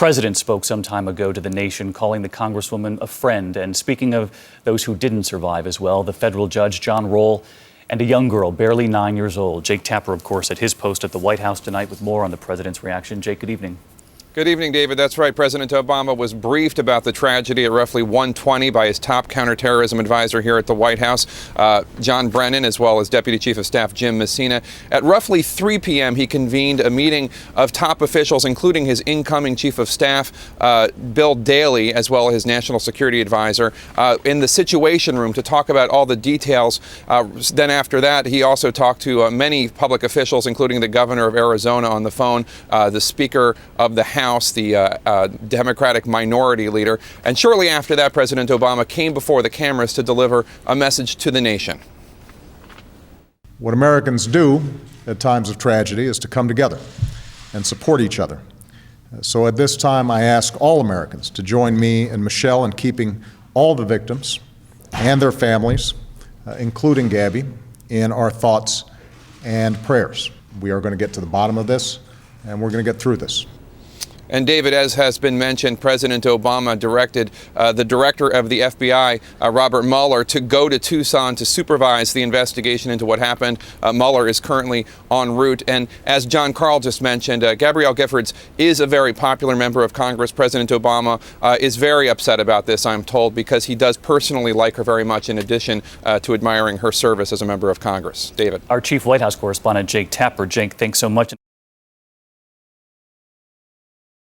president spoke some time ago to the nation, calling the Congresswoman a friend. And speaking of those who didn't survive as well, the federal judge John Roll and a young girl, barely 9 years old. Jake Tapper, of course, at his post at the White House tonight with more on the president's reaction. Jake, good evening. Good evening, David. That's right. President Obama was briefed about the tragedy at roughly 1:20 by his top counterterrorism advisor here at the White House, John Brennan, as well as Deputy Chief of Staff Jim Messina. At roughly 3 p.m., he convened a meeting of top officials, including his incoming Chief of Staff, Bill Daley, as well as his National Security Advisor, in the Situation Room to talk about all the details. Then after that, he also talked to many public officials, including the governor of Arizona on the phone, the Speaker of the House, the Democratic minority leader. And shortly after that, President Obama came before the cameras to deliver a message to the nation. What Americans do at times of tragedy is to come together and support each other. So at this time, I ask all Americans to join me and Michelle in keeping all the victims and their families, including Gabby, in our thoughts and prayers. We are going to get to the bottom of this, and we're going to get through this. And David, as has been mentioned, President Obama directed the director of the FBI, Robert Mueller, to go to Tucson to supervise the investigation into what happened. Mueller is currently en route. And as John Karl just mentioned, Gabrielle Giffords is a very popular member of Congress. President Obama is very upset about this, I'm told, because he does personally like her very much, in addition to admiring her service as a member of Congress. David. Our chief White House correspondent, Jake Tapper. Jake, thanks so much.